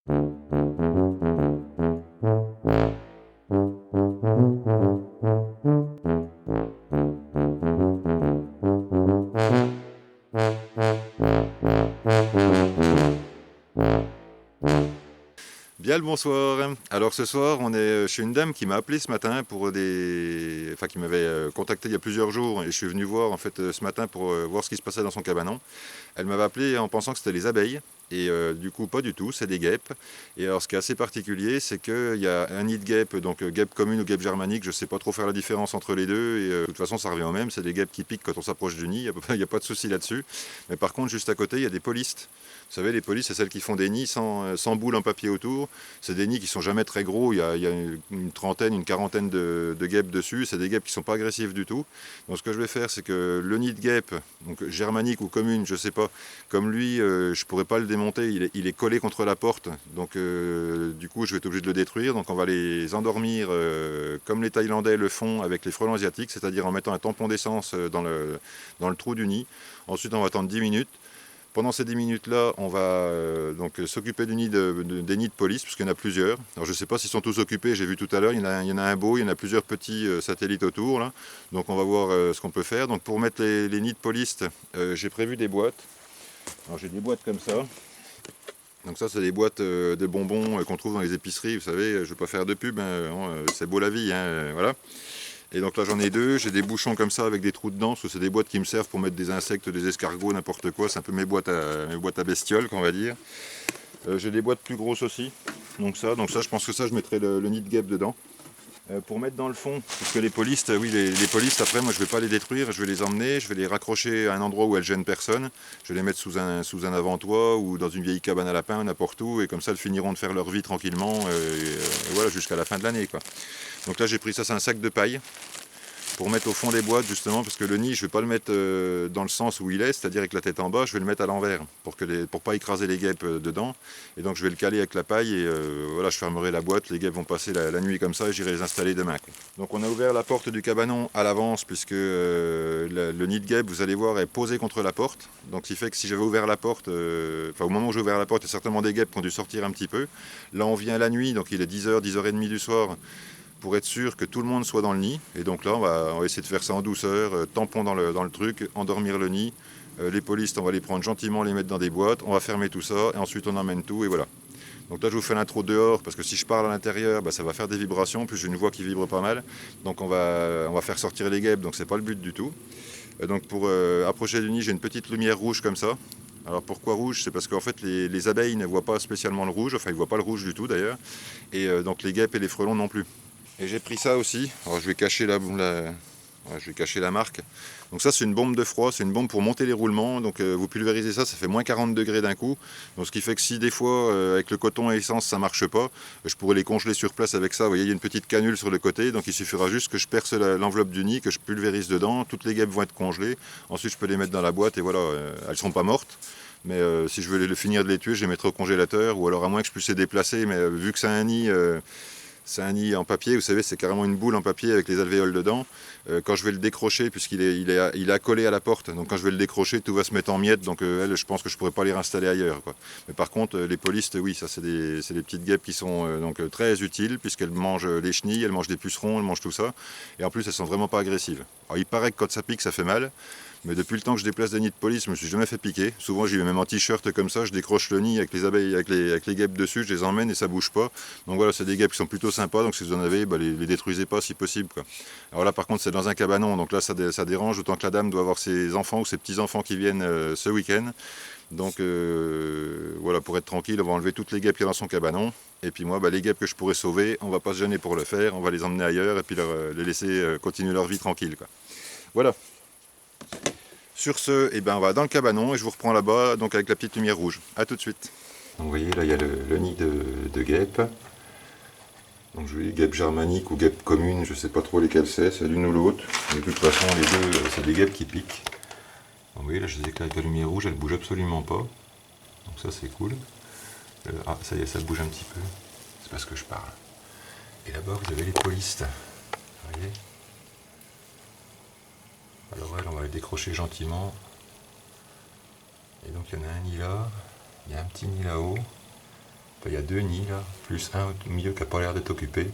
Bien le bonsoir. Alors ce soir, on est chez une dame qui m'a appelé ce matin pour enfin qui m'avait contacté il y a plusieurs jours et je suis venu voir en fait ce matin pour voir ce qui se passait dans son cabanon. Elle m'avait appelé en pensant que c'était les abeilles et du coup pas du tout, c'est des guêpes. Et alors ce qui est assez particulier, c'est qu'il y a un nid de guêpe, donc guêpe commune ou guêpe germanique, je sais pas trop faire la différence entre les deux et de toute façon ça revient au même, c'est des guêpes qui piquent quand on s'approche du nid, il n'y a pas de souci là-dessus. Mais par contre juste à côté, il y a des polistes. Vous savez, les polices, c'est celles qui font des nids sans boule en papier autour. C'est des nids qui sont jamais très gros, il y a une trentaine, une quarantaine de guêpes dessus. C'est des guêpes qui sont pas agressives du tout. Donc ce que je vais faire, c'est que le nid de guêpe, donc germanique ou commune, je sais pas, comme lui, je pourrais pas le démonter, il est collé contre la porte. Donc du coup, je vais être obligé de le détruire. Donc on va les endormir comme les Thaïlandais le font avec les frelons asiatiques, c'est-à-dire en mettant un tampon d'essence dans le trou du nid. Ensuite, on va attendre 10 minutes. Pendant ces 10 minutes-là, on va donc s'occuper du nid des nids de police, puisqu'il y en a plusieurs. Alors je ne sais pas s'ils sont tous occupés, j'ai vu tout à l'heure, il y en a un beau, il y en a plusieurs petits satellites autour. Là. Donc on va voir ce qu'on peut faire. Donc pour mettre les nids de police, j'ai prévu des boîtes. Alors j'ai des boîtes comme ça. Donc ça c'est des boîtes de bonbons qu'on trouve dans les épiceries, vous savez, je ne vais pas faire de pub, hein, c'est beau la vie, hein, voilà. Et donc là j'en ai deux, j'ai des bouchons comme ça avec des trous dedans, parce que c'est des boîtes qui me servent pour mettre des insectes, des escargots, n'importe quoi, c'est un peu mes boîtes à bestioles qu'on va dire. J'ai des boîtes plus grosses aussi, donc ça je pense que ça je mettrai le nid de guêpe dedans. Pour mettre dans le fond, parce que les polistes, oui les polistes après moi je vais pas les détruire, je vais les emmener, je vais les raccrocher à un endroit où elles gênent personne, je vais les mettre sous un avant-toit ou dans une vieille cabane à lapin, n'importe où, et comme ça elles finiront de faire leur vie tranquillement, et voilà jusqu'à la fin de l'année quoi. Donc là j'ai pris ça, c'est un sac de paille pour mettre au fond des boîtes justement, parce que le nid je vais pas le mettre dans le sens où il est, c'est-à-dire avec la tête en bas, je vais le mettre à l'envers pour pas écraser les guêpes dedans, et donc je vais le caler avec la paille et voilà, je fermerai la boîte, les guêpes vont passer la nuit comme ça et j'irai les installer demain quoi. Donc on a ouvert la porte du cabanon à l'avance puisque le nid de guêpe, vous allez voir, est posé contre la porte, donc ce qui fait que si j'avais ouvert la porte, au moment où j'ai ouvert la porte, il y a certainement des guêpes qui ont dû sortir un petit peu. Là on vient la nuit, donc il est 10h, 10h30 du soir, pour être sûr que tout le monde soit dans le nid. Et donc là, on va essayer de faire ça en douceur, tampon dans le truc, endormir le nid. Les polistes, on va les prendre gentiment, les mettre dans des boîtes, on va fermer tout ça, et ensuite on emmène tout, et voilà. Donc là, je vous fais l'intro dehors, parce que si je parle à l'intérieur, ça va faire des vibrations, puis j'ai une voix qui vibre pas mal. Donc on va faire sortir les guêpes, donc c'est pas le but du tout. Donc pour approcher du nid, j'ai une petite lumière rouge comme ça. Alors pourquoi rouge? C'est parce qu'en fait les abeilles ne voient pas spécialement le rouge, enfin ils ne voient pas le rouge du tout d'ailleurs, et donc les guêpes et les frelons non plus. Et j'ai pris ça aussi. Alors je vais cacher je vais cacher la marque. Donc ça c'est une bombe de froid, c'est une bombe pour monter les roulements. Donc vous pulvérisez ça, ça fait moins 40 degrés d'un coup. Donc ce qui fait que si des fois avec le coton à essence ça marche pas, je pourrais les congeler sur place avec ça. Vous voyez, il y a une petite canule sur le côté, donc il suffira juste que je perce l'enveloppe du nid, que je pulvérise dedans. Toutes les guêpes vont être congelées. Ensuite je peux les mettre dans la boîte et voilà, elles sont pas mortes. Mais si je veux finir de les tuer, je les mettrai au congélateur, ou alors à moins que je puisse les déplacer. Mais vu que c'est un nid. C'est un nid en papier, vous savez, c'est carrément une boule en papier avec les alvéoles dedans. Quand je vais le décrocher, puisqu'il est accolé à la porte, donc quand je vais le décrocher, tout va se mettre en miettes, donc je pense que je ne pourrais pas les réinstaller ailleurs, quoi. Mais par contre, les polistes, oui, ça c'est des petites guêpes qui sont donc très utiles, puisqu'elles mangent les chenilles, elles mangent des pucerons, elles mangent tout ça. Et en plus, elles sont vraiment pas agressives. Alors il paraît que quand ça pique, ça fait mal. Mais depuis le temps que je déplace des nids de police, je me suis jamais fait piquer. Souvent, j'y vais même en t-shirt comme ça, je décroche le nid avec les abeilles, avec les guêpes dessus, je les emmène et ça bouge pas. Donc voilà, c'est des guêpes qui sont plutôt sympas, donc si vous en avez, les détruisez pas si possible, quoi. Alors là, par contre, c'est dans un cabanon, donc là, ça dérange, d'autant que la dame doit avoir ses enfants ou ses petits-enfants qui viennent ce week-end. Donc voilà, pour être tranquille, on va enlever toutes les guêpes qu'il y a dans son cabanon. Et puis moi, les guêpes que je pourrais sauver, on va pas se gêner pour le faire, on va les emmener ailleurs et puis les laisser continuer leur vie tranquille, quoi. Voilà. Sur ce, on va dans le cabanon et je vous reprends là-bas, donc avec la petite lumière rouge. A tout de suite. Donc vous voyez, là il y a le nid de guêpes. Donc je dis guêpe germanique ou guêpe commune, je ne sais pas trop lesquelles c'est l'une ou l'autre. Mais de toute façon, les deux, c'est des guêpes qui piquent. Donc vous voyez, là je les éclaire avec la lumière rouge, elle ne bouge absolument pas. Donc ça c'est cool. Ah, ça y est, ça bouge un petit peu. C'est parce que je parle. Et là-bas, vous avez les polistes. Vous voyez ? Alors elle, on va les décrocher gentiment. Et donc il y en a un nid là, il y a un petit nid là-haut. Enfin, il y a 2 nids là, plus un au milieu qui n'a pas l'air d'être occupé.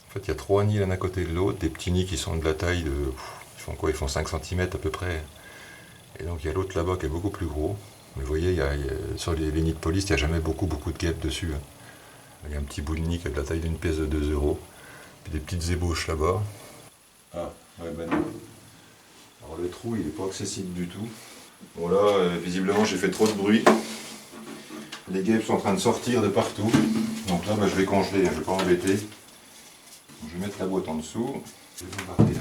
En fait, il y a 3 nids l'un à côté de l'autre, des petits nids qui sont de la taille de... Ils font quoi? Ils font 5 cm à peu près. Et donc il y a l'autre là-bas qui est beaucoup plus gros. Mais vous voyez, sur les nids de police, il n'y a jamais beaucoup de guêpes dessus. Il y a un petit bout de nid qui a de la taille d'une pièce de 2 euros. Puis des petites ébauches là-bas. Ah, ouais, ben non. Alors le trou, il n'est pas accessible du tout. Bon là, visiblement, j'ai fait trop de bruit. Les guêpes sont en train de sortir de partout. Donc là, je vais congeler, je ne vais pas embêter. Je vais mettre la boîte en dessous. Je vais bombarder là.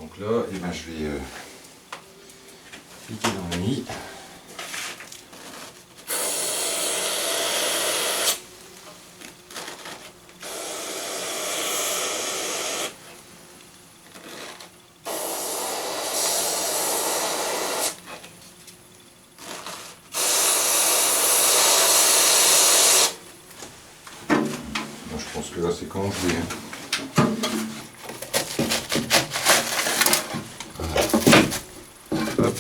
Donc là, je vais piquer dans le nid. Je pense que là c'est congelé. Hop.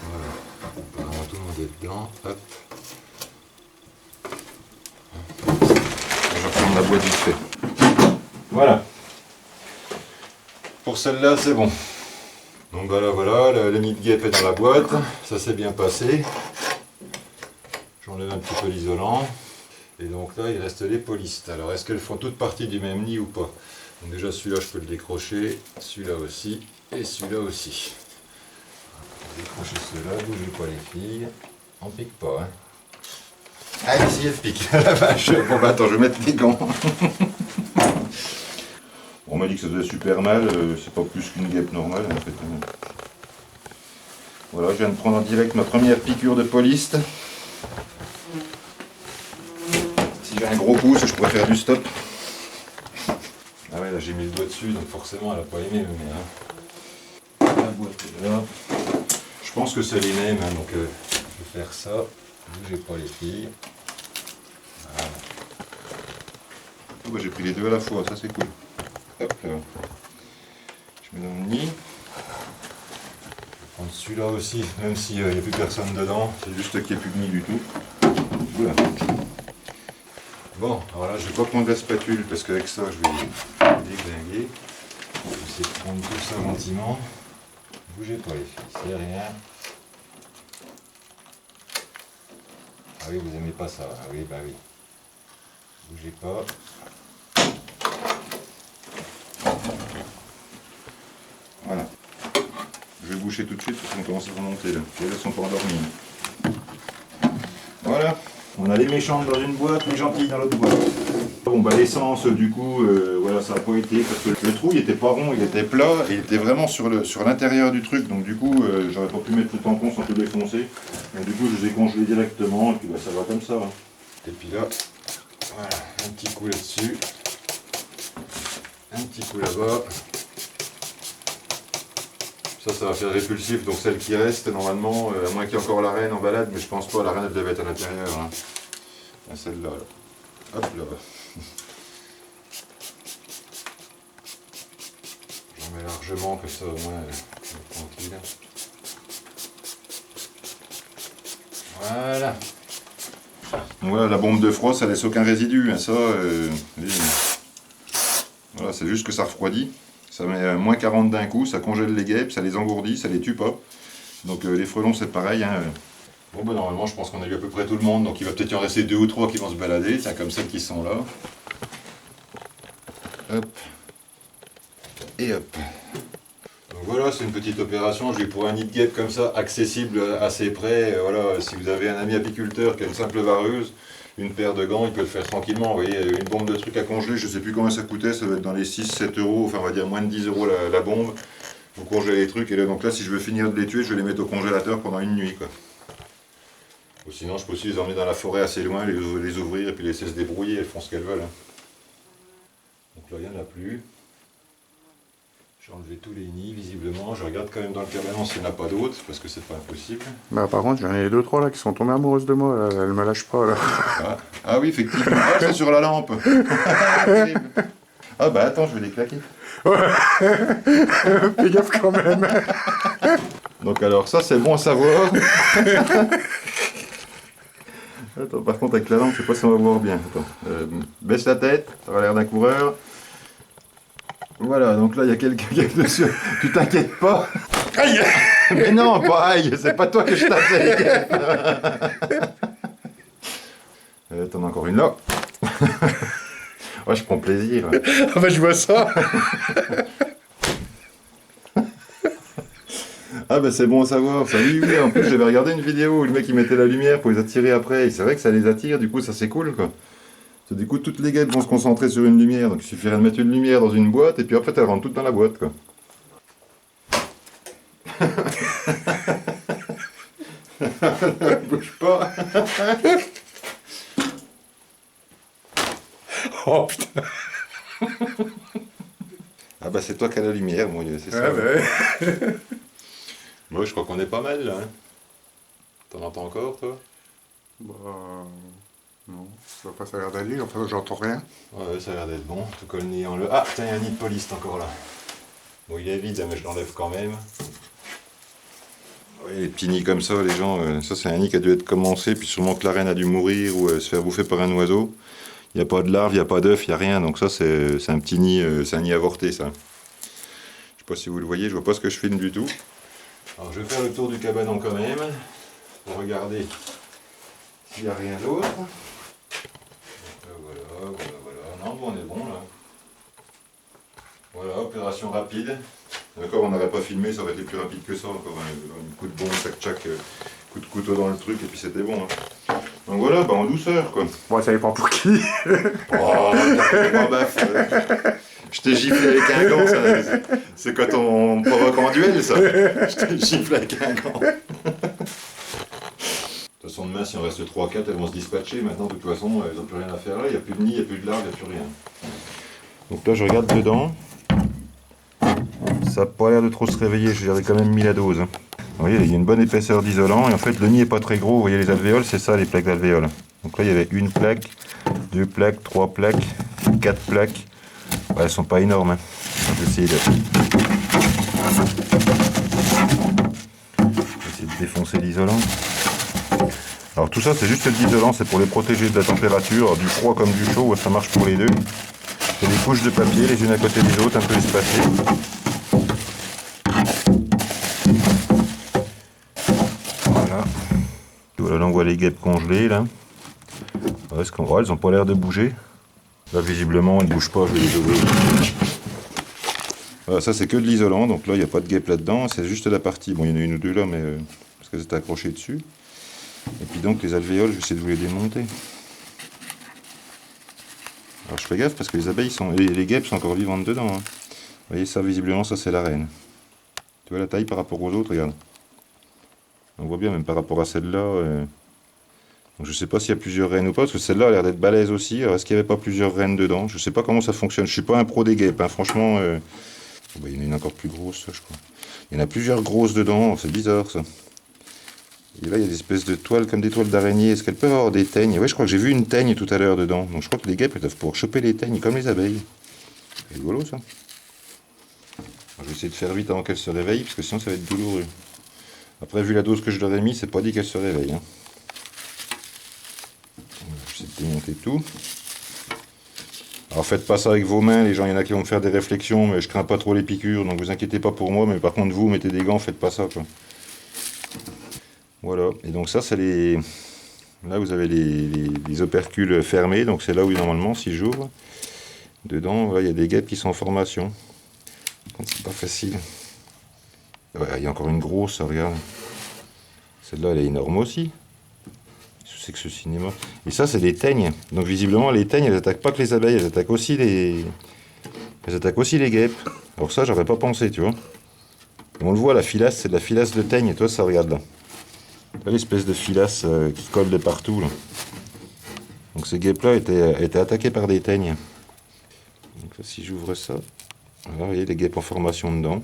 Voilà. Apparemment tout le monde est dedans. Hop. Je vais prendre la boîte vite fait. Voilà. Pour celle-là c'est bon. Donc voilà, le nid de guêpe est dans la boîte. Ça s'est bien passé. J'enlève un petit peu l'isolant. Et donc là, il reste les polistes. Alors, est-ce qu'elles font toutes partie du même nid ou pas? Donc déjà, celui-là, je peux le décrocher. Celui-là aussi. Et celui-là aussi. On va décrocher ceux-là. Bougez pas les filles. On pique pas, hein. Allez, essayez de piquer. La vache. Bon, bah attends, je vais mettre des gants. On m'a dit que ça faisait super mal. C'est pas plus qu'une guêpe normale, en fait. Voilà, je viens de prendre en direct ma première piqûre de poliste. Si j'ai un gros pouce, je pourrais faire du stop. Ah ouais, là j'ai mis le doigt dessus, donc forcément elle n'a pas aimé. Mais, hein. La boîte est là. Je pense que c'est les mêmes, hein, donc je vais faire ça. Bougez pas les filles. Voilà. Oh, bah, j'ai pris les deux à la fois, ça c'est cool. Hop là. Je mets dans le nid. Je vais prendre celui-là aussi, même s'il n'y a plus personne dedans. C'est juste qu'il n'y a plus de nid du tout. Voilà. Bon, alors là je vais pas prendre la spatule parce qu'avec ça je vais déglinguer. Je vais essayer de prendre tout ça gentiment. Bougez pas les filles, c'est rien. Ah oui, vous aimez pas ça. Ah oui, bah oui. Bougez pas. Voilà. Je vais boucher tout de suite parce qu'on commence à remonter là. Les elles sont pas endormies. Voilà. On a les méchantes dans une boîte, les gentilles dans l'autre boîte. Bon bah l'essence du coup, voilà, ça n'a pas été parce que le trou il était pas rond, il était plat et il était vraiment sur l'intérieur du truc. Donc du coup, j'aurais pas pu mettre le tampon sans tout défoncer. Donc du coup, je les ai congelés directement et puis bah, ça va comme ça. Hein. Et puis là, voilà, un petit coup là-dessus, un petit coup là-bas. Ça va faire répulsif, donc celle qui reste, normalement, à moins qu'il y ait encore la reine en balade, mais je pense pas, la reine elle devait être à l'intérieur. Hein. Celle-là, là. Hop là. J'en mets largement, comme ça au moins, tranquille. Voilà. Donc voilà, la bombe de froid, ça laisse aucun résidu. Hein, ça, voilà, c'est juste que ça refroidit. Ça met moins 40 d'un coup, ça congèle les guêpes, ça les engourdit, ça les tue pas. Donc les frelons c'est pareil. Hein. Bon bah normalement je pense qu'on a eu à peu près tout le monde, donc il va peut-être y en rester 2 ou 3 qui vont se balader, tiens, comme celles qui sont là. Hop. Et hop. Donc voilà, c'est une petite opération, j'ai pour un nid de guêpe comme ça, accessible assez près. Voilà, si vous avez un ami apiculteur qui a une simple vareuse, une paire de gants, il peut le faire tranquillement. Vous voyez, une bombe de trucs à congeler, je ne sais plus combien ça coûtait, ça va être dans les 6-7 euros, enfin on va dire moins de 10 euros la bombe. Vous congelez les trucs, et là donc là si je veux finir de les tuer, je vais les mettre au congélateur pendant une nuit quoi. Ou sinon je peux aussi les emmener dans la forêt assez loin, les ouvrir et puis les laisser se débrouiller, elles font ce qu'elles veulent. Hein. Donc là il n'y en a plus. J'ai enlevé tous les nids, visiblement. Je regarde quand même dans le cabanon s'il n'y en a pas d'autres, parce que c'est pas impossible. Bah par contre, j'en ai 2-3 là qui sont tombées amoureuses de moi, là. Elles me lâchent pas là. Ah oui, effectivement. Ah, c'est sur la lampe. Ah bah attends, je vais les claquer. Fais gaffe quand même. Donc alors ça, c'est bon à savoir. Attends, par contre avec la lampe, je sais pas si on va voir bien. Attends, baisse la tête, ça aura l'air d'un coureur. Voilà, donc là il y a quelqu'un qui est dessus. Tu t'inquiètes pas. Aïe. Mais non, pas aïe, c'est pas toi que je t'inquiète. T'en as encore une là. Ouais, je prends plaisir. Ah bah je vois ça. Ah bah c'est bon à savoir, ça oui, oui, en plus j'avais regardé une vidéo où le mec il mettait la lumière pour les attirer après, et c'est vrai que ça les attire, du coup ça c'est cool quoi. Du coup toutes les guêpes vont se concentrer sur une lumière, donc il suffirait de mettre une lumière dans une boîte, et puis en fait elles rentrent toutes dans la boîte quoi. Bouge pas. Oh putain. Ah bah c'est toi qui as la lumière, mon Dieu, c'est ça. Ah bah. Moi je crois qu'on est pas mal là. Hein. T'en entends encore toi? Bah. Non, ça va pas, ça a l'air d'aller, enfin j'entends rien. Ouais, ça a l'air d'être bon, tout colle le nid en le... Ah putain, il y a un nid de police encore là. Bon il est vide, mais je l'enlève quand même. Oui, les petits nids comme ça, les gens, ça c'est un nid qui a dû être commencé, puis sûrement que la reine a dû mourir ou se faire bouffer par un oiseau. Il n'y a pas de larves, il n'y a pas d'œufs, il n'y a rien, donc ça c'est un petit nid, c'est un nid avorté ça. Je sais pas si vous le voyez, je vois pas ce que je filme du tout. Alors je vais faire le tour du cabanon quand même, pour regarder s'il n'y a rien d'autre. Voilà. Non, bon, on est bon là. Voilà, opération rapide. D'accord, on n'aurait pas filmé, ça aurait été plus rapide que ça. Encore un coup de bombe, tchac, coup de couteau dans le truc, et puis c'était bon. Hein. Donc voilà, bah en douceur quoi. Bon, ça dépend pour qui. Oh, je t'ai giflé avec un gant, ça. C'est quand on provoque en duel, ça. Je t'ai giflé avec un gant. De toute façon, demain, si on reste 3-4, elles vont se dispatcher. Maintenant, de toute façon, elles n'ont plus rien à faire là. Il n'y a plus de nid, il n'y a plus de larves, il n'y a plus rien. Donc là, je regarde dedans. Ça n'a pas l'air de trop se réveiller. J'avais quand même mis la dose. Hein. Vous voyez, il y a une bonne épaisseur d'isolant. Et en fait, le nid n'est pas très gros. Vous voyez les alvéoles, c'est ça, les plaques d'alvéoles. Donc là, il y avait une plaque, 2 plaques, 3 plaques, 4 plaques. Ouais, elles sont pas énormes. Hein. Je vais essayer de défoncer l'isolant. Alors tout ça c'est juste de l'isolant, c'est pour les protéger de la température, du froid comme du chaud, ça marche pour les deux. C'est des couches de papier les unes à côté des autres, un peu espacées. Voilà. Voilà, là on voit les guêpes congelées là. Ouais, elles n'ont pas l'air de bouger. Là visiblement elles ne bougent pas, je vais les ouvrir. Voilà, ça c'est que de l'isolant, donc là il n'y a pas de guêpes là-dedans, c'est juste la partie. Bon il y en a une ou deux là, mais parce qu'elles étaient accrochées dessus. Et puis donc les alvéoles, je vais essayer de vous les démonter. Alors je fais gaffe parce que les abeilles sont, les guêpes sont encore vivantes dedans. Hein. Vous voyez ça visiblement, ça c'est la reine. Tu vois la taille par rapport aux autres, regarde. On voit bien même par rapport à celle-là. Donc je sais pas s'il y a plusieurs reines ou pas, parce que celle-là a l'air d'être balèze aussi. Alors est-ce qu'il n'y avait pas plusieurs reines dedans? Je sais pas comment ça fonctionne. Je suis pas un pro des guêpes, hein. Franchement. Il y en a une encore plus grosse, ça, je crois. Il y en a plusieurs grosses dedans, c'est bizarre ça. Et là, il y a des espèces de toiles, comme des toiles d'araignée. Est-ce qu'elles peuvent avoir des teignes? Ouais, je crois que j'ai vu une teigne tout à l'heure dedans. Donc je crois que les guêpes, elles doivent pouvoir choper les teignes, comme les abeilles. C'est rigolo, ça. Alors, je vais essayer de faire vite avant qu'elles se réveillent, parce que sinon, ça va être douloureux. Après, vu la dose que je leur ai mis, c'est pas dit qu'elles se réveillent. Hein. Je vais essayer de démonter tout. Alors, faites pas ça avec vos mains. Les gens, il y en a qui vont me faire des réflexions, mais je crains pas trop les piqûres, donc vous inquiétez pas pour moi. Mais par contre, vous, mettez des gants, faites pas ça, quoi. Voilà, et donc ça c'est les... Là vous avez les opercules fermés, donc c'est là où normalement si j'ouvre, dedans voilà, il y a des guêpes qui sont en formation. C'est pas facile. Ouais, il y a encore une grosse, regarde. Celle-là elle est énorme aussi. C'est que ce cinéma. Et ça c'est des teignes. Donc visiblement les teignes elles attaquent pas que les abeilles, elles attaquent aussi les... Elles attaquent aussi les guêpes. Alors ça j'aurais pas pensé, tu vois. Et on le voit, la filasse, c'est de la filasse de teigne, et toi ça regarde là. L'espèce de filasse qui colle de partout. Là. Donc ces guêpes-là étaient attaquées par des teignes. Donc là, si j'ouvre ça, Voilà, vous voyez les guêpes en formation dedans.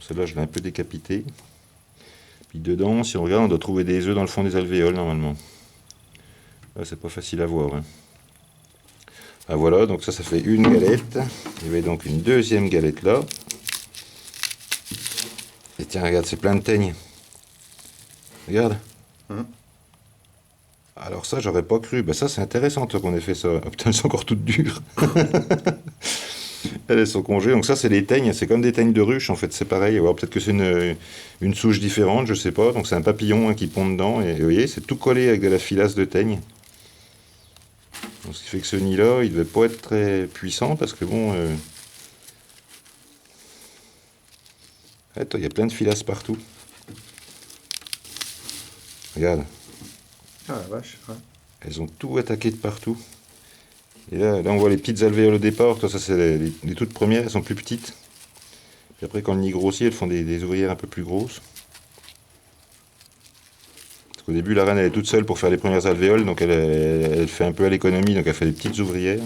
Celle-là, je l'ai un peu décapitée. Puis dedans, si on regarde, on doit trouver des œufs dans le fond des alvéoles normalement. Là, c'est pas facile à voir. Hein. Ah voilà, donc ça fait une galette. Il y avait donc une deuxième galette là. Et tiens, regarde, c'est plein de teignes. Regarde. Alors ça, j'aurais pas cru. Ben ça, c'est intéressant toi, qu'on ait fait ça. Ah, putain, elles sont encore toutes dures. Elles sont congées. Donc ça, c'est les teignes. C'est comme des teignes de ruche, en fait. C'est pareil. Alors peut-être que c'est une souche différente, je sais pas. Donc c'est un papillon hein, qui pond dedans. Et vous voyez, c'est tout collé avec de la filasse de teigne. Donc, ce qui fait que ce nid-là, il devait pas être très puissant parce que bon... Attends, il y a plein de filasses partout. Regarde. Ah la vache, ouais. Elles ont tout attaqué de partout. Et là, on voit les petites alvéoles au départ. Toi, ça, c'est les toutes premières. Elles sont plus petites. Puis après, quand le nid grossit, elles font des ouvrières un peu plus grosses. Parce qu'au début, la reine, elle est toute seule pour faire les premières alvéoles. Donc, elle fait un peu à l'économie. Donc, elle fait des petites ouvrières.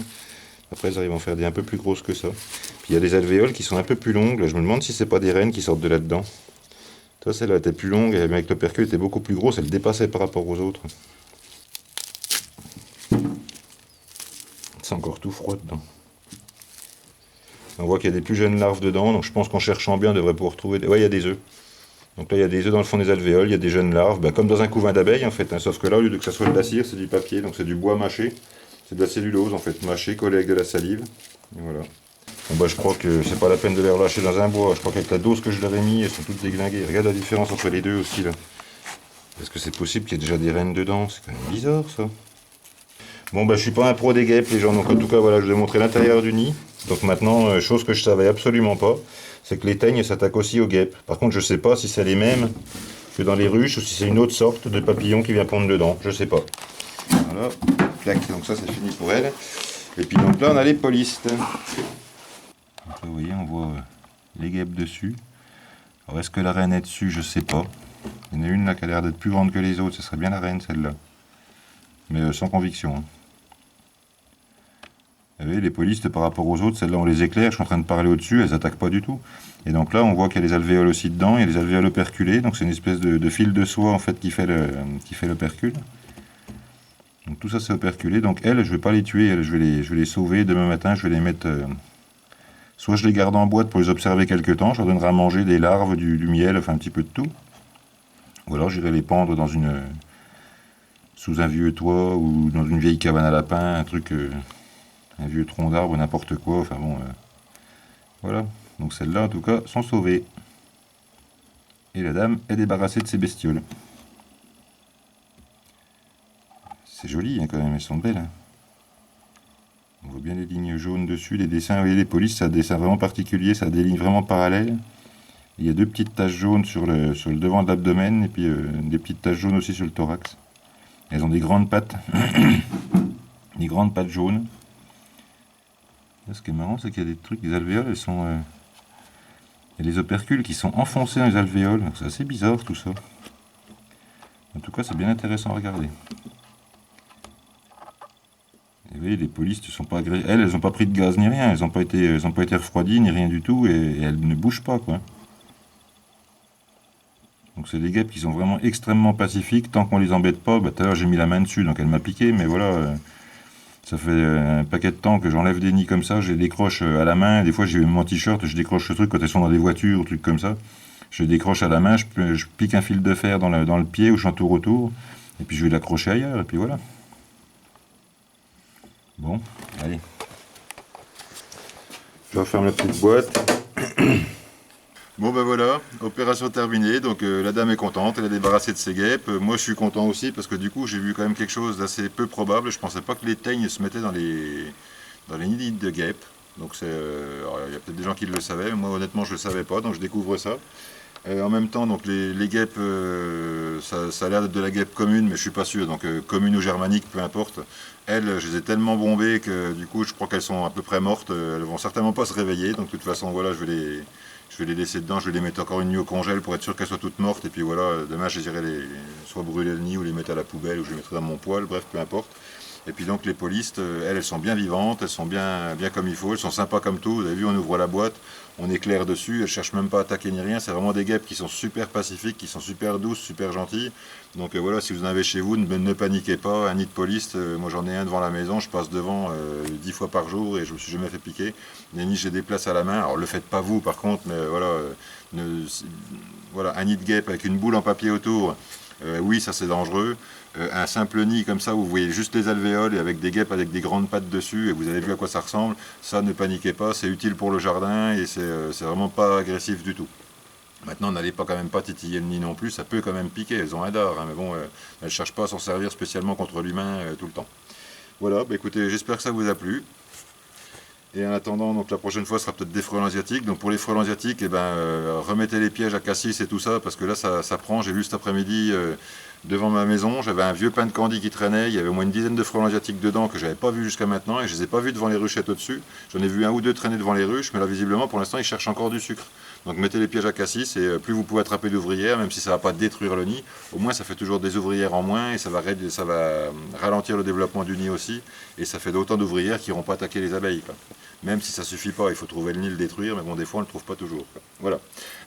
Après, elles arrivent à en faire des un peu plus grosses que ça. Puis, il y a des alvéoles qui sont un peu plus longues. Là, je me demande si c'est pas des reines qui sortent de là-dedans. Toi, celle-là était plus longue. Mais avec l'opercule, elle était beaucoup plus grosse. Elle dépassait par rapport aux autres. C'est encore tout froid dedans. On voit qu'il y a des plus jeunes larves dedans, donc je pense qu'en cherchant bien, on devrait pouvoir trouver... Ouais, il y a des œufs. Donc là, il y a des œufs dans le fond des alvéoles, il y a des jeunes larves, comme dans un couvain d'abeilles en fait, hein, sauf que là, au lieu de que ça soit de la cire, c'est du papier, donc c'est du bois mâché. C'est de la cellulose en fait, mâché, collé avec de la salive. Et voilà. Bon, je crois que c'est pas la peine de les relâcher dans un bois. Je crois qu'avec la dose que je leur ai mis, elles sont toutes déglinguées. Regarde la différence entre les deux aussi là. Est-ce que c'est possible qu'il y ait déjà des reines dedans? C'est quand même bizarre ça. Bon, je suis pas un pro des guêpes, les gens, donc en tout cas, voilà, je vous ai montré l'intérieur du nid. Donc maintenant, chose que je savais absolument pas, c'est que les teignes s'attaquent aussi aux guêpes. Par contre, je sais pas si c'est les mêmes que dans les ruches ou si c'est une autre sorte de papillon qui vient pondre dedans. Je sais pas. Voilà, clac, donc ça c'est fini pour elle. Et puis donc là, on a les polistes. Donc là, vous voyez, on voit les guêpes dessus. Alors, est-ce que la reine est dessus? Je sais pas. Il y en a une là qui a l'air d'être plus grande que les autres, ce serait bien la reine celle-là. Mais sans conviction. Hein. Vous voyez, les polistes par rapport aux autres, celles-là on les éclaire, je suis en train de parler au-dessus, elles n'attaquent pas du tout. Et donc là on voit qu'il y a les alvéoles aussi dedans, il y a les alvéoles operculées, donc c'est une espèce de fil de soie en fait qui fait l'opercule. Donc tout ça c'est operculé, donc elles je vais pas les tuer, elles, je vais les sauver, demain matin je vais les mettre... soit je les garde en boîte pour les observer quelques temps, je leur donnerai à manger des larves, du miel, enfin un petit peu de tout. Ou alors j'irai les pendre dans sous un vieux toit ou dans une vieille cabane à lapins, un truc... un vieux tronc d'arbre, n'importe quoi, enfin bon, voilà. Donc celles-là, en tout cas, sont sauvées. Et la dame est débarrassée de ses bestioles. C'est joli, hein, quand même, elles sont belles. Hein. On voit bien les lignes jaunes dessus, les dessins, vous voyez, les polices, ça a des dessins vraiment particuliers, ça a des lignes vraiment parallèles. Il y a deux petites taches jaunes sur le devant de l'abdomen, et puis des petites taches jaunes aussi sur le thorax. Elles ont des grandes pattes, des grandes pattes jaunes. Là, ce qui est marrant, c'est qu'il y a des trucs, les alvéoles, elles sont... il y a les opercules qui sont enfoncés dans les alvéoles. C'est assez bizarre tout ça. En tout cas, c'est bien intéressant à regarder. Et vous voyez, les polistes ne sont pas agressées. Elles n'ont pas pris de gaz ni rien. Elles n'ont pas été refroidies ni rien du tout. Et elles ne bougent pas, quoi. Donc c'est des guêpes qui sont vraiment extrêmement pacifiques. Tant qu'on les embête pas, tout à l'heure j'ai mis la main dessus, donc elle m'a piqué. Mais voilà... ça fait un paquet de temps que j'enlève des nids comme ça, je les décroche à la main. Des fois, j'ai mon t-shirt, je décroche ce truc quand elles sont dans des voitures ou trucs comme ça. Je les décroche à la main, je pique un fil de fer dans le pied ou je j'entoure autour. Et puis je vais l'accrocher ailleurs, et puis voilà. Bon, allez. Je referme la petite boîte. Bon voilà, opération terminée, donc la dame est contente, elle est débarrassée de ses guêpes, moi je suis content aussi parce que du coup j'ai vu quand même quelque chose d'assez peu probable, je pensais pas que les teignes se mettaient dans les nids de guêpes, donc il y a peut-être des gens qui le savaient, moi honnêtement je le savais pas, donc je découvre ça. En même temps, donc les guêpes, ça a l'air d'être de la guêpe commune, mais je suis pas sûr, donc commune ou germanique, peu importe. Elles, je les ai tellement bombées que du coup je crois qu'elles sont à peu près mortes, elles vont certainement pas se réveiller, donc de toute façon voilà, je vais les laisser dedans, je vais les mettre encore une nuit au congèle pour être sûr qu'elles soient toutes mortes. Et puis voilà, demain je les irai soit brûler le nid ou les mettre à la poubelle ou je les mettrai dans mon poêle, bref, peu importe. Et puis donc les polistes, elles sont bien vivantes, elles sont bien comme il faut, elles sont sympas comme tout. Vous avez vu, on ouvre la boîte, on éclaire dessus, elles cherchent même pas à attaquer ni rien. C'est vraiment des guêpes qui sont super pacifiques, qui sont super douces, super gentilles. Donc voilà, si vous en avez chez vous, ne paniquez pas. Un nid de poliste, moi j'en ai un devant la maison, je passe devant 10 fois par jour et je me suis jamais fait piquer. Les nids, j'ai des places à la main. Alors le faites pas vous par contre, mais voilà, voilà, un nid de guêpe avec une boule en papier autour. Oui, ça c'est dangereux. Un simple nid comme ça, où vous voyez juste les alvéoles et avec des guêpes avec des grandes pattes dessus, et vous avez vu à quoi ça ressemble, ça ne paniquez pas, c'est utile pour le jardin et c'est vraiment pas agressif du tout. Maintenant, n'allez pas quand même pas titiller le nid non plus, ça peut quand même piquer, elles ont un dard, hein, mais bon, elles ne cherchent pas à s'en servir spécialement contre l'humain tout le temps. Voilà, bah écoutez, j'espère que ça vous a plu. Et en attendant, donc la prochaine fois sera peut-être des frelons asiatiques. Donc pour les frelons asiatiques, eh ben, remettez les pièges à cassis et tout ça, parce que là ça prend. J'ai vu cet après-midi devant ma maison, j'avais un vieux pain de candy qui traînait, il y avait au moins une dizaine de frelons asiatiques dedans que j'avais pas vu jusqu'à maintenant, et je les ai pas vus devant les ruchettes au-dessus. J'en ai vu un ou deux traîner devant les ruches, mais là visiblement pour l'instant ils cherchent encore du sucre. Donc mettez les pièges à cassis, et plus vous pouvez attraper d'ouvrières, même si ça va pas détruire le nid, au moins ça fait toujours des ouvrières en moins, et ça va ralentir le développement du nid aussi, et ça fait d'autant d'ouvrières qui n'iront pas attaquer les abeilles, quoi. Même si ça suffit pas, il faut trouver le nid, le détruire, mais bon, des fois on le trouve pas toujours, quoi. Voilà.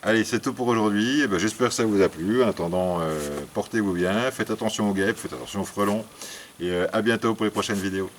Allez, c'est tout pour aujourd'hui. Eh ben, j'espère que ça vous a plu. En attendant, portez-vous bien, faites attention aux guêpes, faites attention aux frelons, et à bientôt pour les prochaines vidéos.